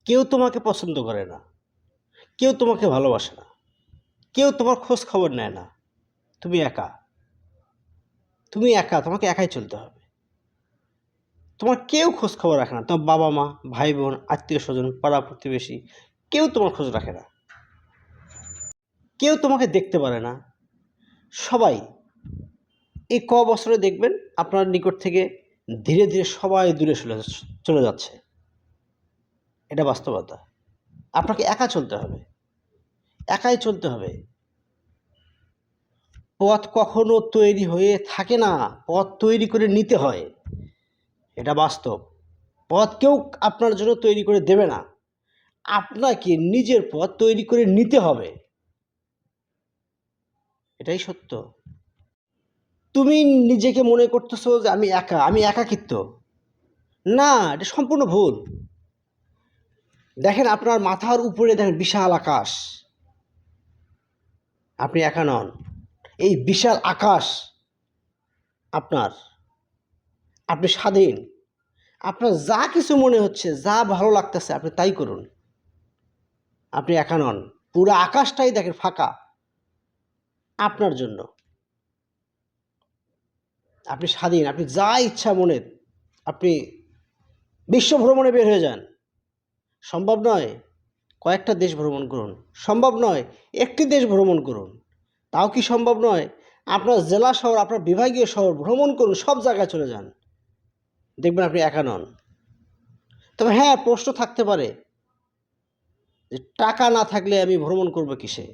কেউ তোমাকে পছন্দ করে না, কেউ তোমাকে ভালোবাসে না, কেউ তোমার খোঁজ খবর নেয় না। তুমি একা, তুমি একা, তোমাকে একাই চলতে হবে। তোমার কেউ খোঁজ খবর রাখে না, তোমার বাবা মা, ভাই বোন, আত্মীয় স্বজন, পাড়া প্রতিবেশী, কেউ তোমার খোঁজ রাখে না, কেউ তোমাকে দেখতে পারে না। সবাই এই বছরে দেখবেন আপনার নিকট থেকে ধীরে ধীরে সবাই দূরে চলে যাচ্ছে। এটা বাস্তবতা। আপনাকে একা চলতে হবে, একাই চলতে হবে। পথ কখনো তৈরি হয়ে থাকে না, পথ তৈরি করে নিতে হয়। এটা বাস্তব। পথ কেউ আপনার জন্য তৈরি করে দেবে না, আপনাকে নিজের পথ তৈরি করে নিতে হবে। এটাই সত্য। তুমি নিজেকে মনে করতেছো যে আমি একা, আমি একাকিত্ব। না, এটা সম্পূর্ণ ভুল। দেখেন আপনার মাথার উপরে দেখেন বিশাল আকাশ, আপনি একা নন। এই বিশাল আকাশ আপনার, আপনি স্বাধীন। আপনার যা কিছু মনে হচ্ছে, যা ভালো লাগতেছে আপনি তাই করুন। আপনি একা নন, পুরো আকাশটাই দেখেন ফাঁকা আপনার জন্য। আপনি স্বাধীন, আপনি যা ইচ্ছা মনে আপনি বিশ্ব ভ্রমণে বের হয়ে যান। সম্ভব নয় কয়েকটা দেশ ভ্রমণ করুন, সম্ভব নয় একটি দেশ ভ্রমণ করুন, তাও কি সম্ভব নয় আপনার জেলা শহর, আপনার বিভাগীয় শহর ভ্রমণ করুন, সব জায়গায় চলে যান, দেখবেন আপনি একা নন। তবে হ্যাঁ, প্রশ্ন থাকতে পারে যে টাকা না থাকলে আমি ভ্রমণ করব কিসে?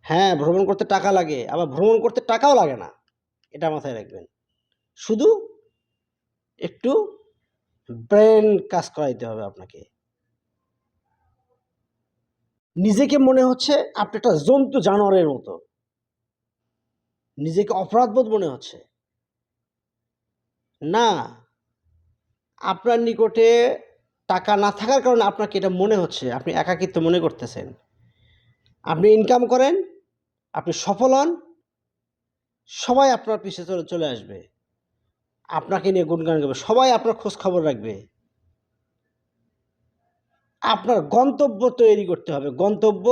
হ্যাঁ, ভ্রমণ করতে টাকা লাগে, আবার ভ্রমণ করতে টাকাও লাগে না, এটা মাথায় রাখবেন। শুধু একটু ব্রেন কাজ করাইতে হবে আপনাকে। নিজেকে মনে হচ্ছে আপনি একটা জন্তু জানোয়ারের মতো, নিজেকে অপরাধবোধ মনে হচ্ছে। না, আপনার নিকটে টাকা না থাকার কারণে আপনাকে এটা মনে হচ্ছে, আপনি একাকিত্ব মনে করতেছেন। আপনি ইনকাম করেন, আপনি সফল হন, সবাই আপনার পিছে চলে আসবে, আপনাকে নিয়ে গুণগান গাবে, সবাই আপনার খোঁজ খবর রাখবে। আপনার গন্তব্য তৈরি করতে হবে, গন্তব্য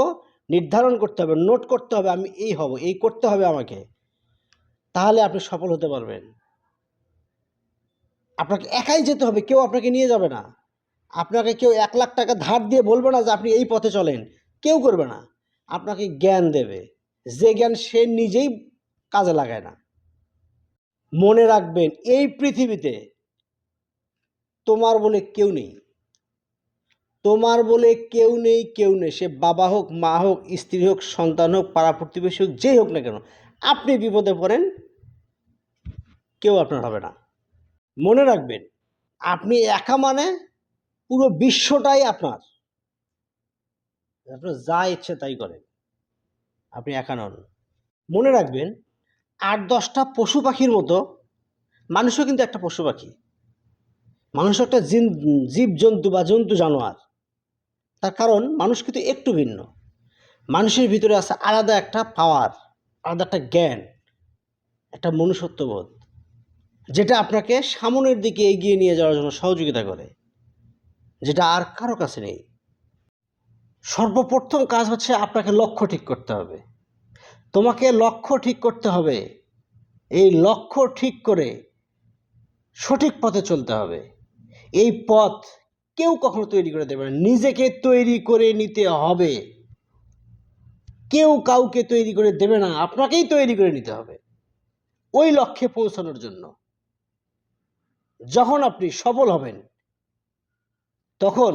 নির্ধারণ করতে হবে, নোট করতে হবে, আমি এই হব, এই করতে হবে আমাকে, তাহলে আপনি সফল হতে পারবেন। আপনাকে একাই যেতে হবে, কেউ আপনাকে নিয়ে যাবে না। আপনাকে কেউ 1,00,000 টাকা ধার দিয়ে বলবে না যে আপনি এই পথে চলেন, কেউ করবে না। আপনাকে জ্ঞান দেবে, যে জ্ঞান সে নিজেই কাজে লাগায় না। মনে রাখবেন, এই পৃথিবীতে তোমার বলে কেউ নেই, তোমার বলে কেউ নেই, কেউ নেই। সে বাবা হোক, মা হোক, স্ত্রী হোক, সন্তান হোক, পাড়া প্রতিবেশী হোক, যেই হোক না কেন, আপনি বিপদে পড়েন, কেউ আপনার হবে না। মনে রাখবেন, আপনি একা মানে পুরো বিশ্বটাই আপনার, আপনার যা ইচ্ছে তাই করেন, আপনি একা নন। মনে রাখবেন, 8-10টা পশু পাখির মতো মানুষও কিন্তু একটা পশু পাখি, মানুষ একটা জীবজন্তু বা জন্তু জানোয়ার। তার কারণ মানুষ কিন্তু একটু ভিন্ন। মানুষের ভিতরে আছে আলাদা একটা পাওয়ার, আলাদা একটা জ্ঞান, একটা মনুষ্যত্ববোধ, যেটা আপনাকে সামনের দিকে এগিয়ে নিয়ে যাওয়ার জন্য সহযোগিতা করে, যেটা আর কারো কাছে নেই। সর্বপ্রথম কাজ হচ্ছে আপনাকে লক্ষ্য ঠিক করতে হবে। তোমাকে লক্ষ্য ঠিক করতে হবে। এই লক্ষ্য ঠিক করে সঠিক পথে চলতে হবে। এই পথ কেউ কখনো তৈরি করে দেবে না, নিজেকে তৈরি করে নিতে হবে। কেউ কাউকে তৈরি করে দেবে না, আপনাকেই তৈরি করে নিতে হবে ওই লক্ষ্যে পৌঁছানোর জন্য। যখন আপনি সফল হবেন, তখন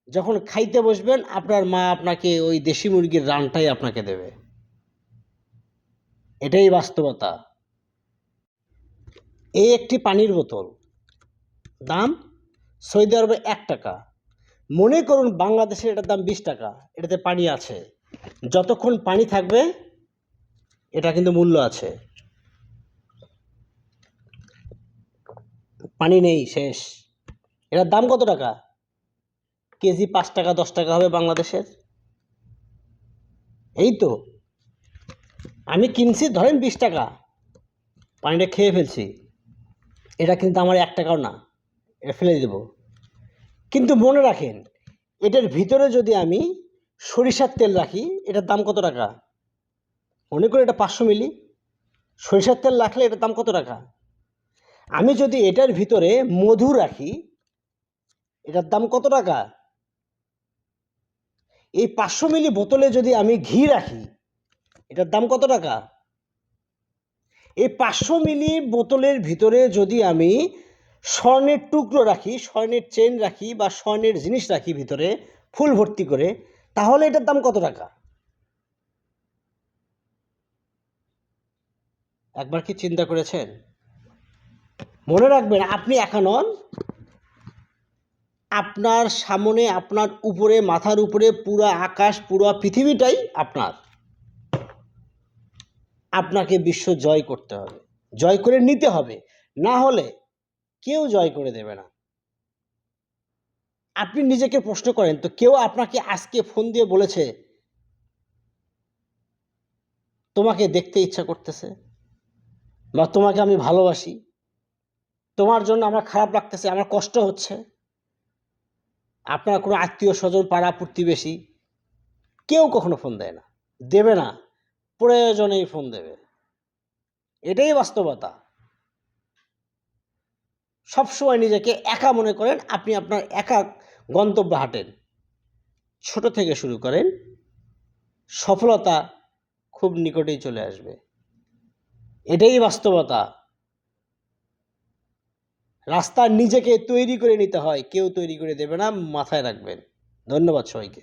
যখন খাইতে বসবেন, আপনার মা আপনাকে ওই দেশি মুরগির রানটাই আপনাকে দেবে। এটাই বাস্তবতা। এই একটি পানির বোতল দাম সৌদি আরবে 1 টাকা। মনে করুন বাংলাদেশে এটার দাম 20 টাকা। এটাতে পানি আছে, যতক্ষণ পানি থাকবে এটা কিন্তু মূল্য আছে। পানি নেই, শেষ। এটার দাম কত টাকা? কেজি 5 টাকা 10 টাকা হবে বাংলাদেশের। এই তো আমি কিনছি ধরেন 20 টাকা, পানিটা খেয়ে ফেলছি, এটা কিন্তু আমার 1 টাকাও না, এটা ফেলে দেব। কিন্তু মনে রাখেন, এটার ভিতরে যদি আমি সরিষার তেল রাখি, এটার দাম কত টাকা? মনে করি এটা 500 মিলি। সরিষার তেল রাখলে এটার দাম কত টাকা? আমি যদি এটার ভিতরে মধু রাখি, এটার দাম কত টাকা? এই 500 মিলি বোতলে যদি আমি ঘি রাখি, এটার দাম কত টাকা? এই 500 মিলি বোতলের ভিতরে যদি আমি স্বর্ণের টুকরো রাখি, স্বর্ণের চেন রাখি বা স্বর্ণের জিনিস রাখি ভিতরে ফুল ভর্তি করে, তাহলে এটার দাম কত টাকা? একবার কি চিন্তা করেছেন? মনে রাখবেন, আপনি একা নন। আপনার সামনে, আপনার উপরে, মাথার উপরে পুরো আকাশ, পুরো পৃথিবীটাই আপনার। আপনাকে বিশ্ব জয় করতে হবে, জয় করে নিতে হবে, না হলে কেউ জয় করে দেবে না। আপনি নিজেকে প্রশ্ন করেন তো, কেউ আপনাকে আজকে ফোন দিয়ে বলেছে তোমাকে দেখতে ইচ্ছা করতেছে, বা তোমাকে আমি ভালোবাসি, তোমার জন্য আমার খারাপ লাগতেছে, আমার কষ্ট হচ্ছে? আপনার কোনো আত্মীয় স্বজন, পাড়া প্রতিবেশী কেউ কখনো ফোন দেয় না, দেবে না। প্রয়োজনেই ফোন দেবে, এটাই বাস্তবতা। সবসময় নিজেকে একা মনে করেন, আপনি আপনার একা গন্তব্যে হাঁটেন। ছোট থেকে শুরু করেন, সফলতা খুব নিকটেই চলে আসবে। এটাই বাস্তবতা। রাস্তা নিজেকে তৈরি করে নিতে হয়, কেউ তৈরি করে দেবে না, মাথায় রাখবেন। ধন্যবাদ সবাইকে।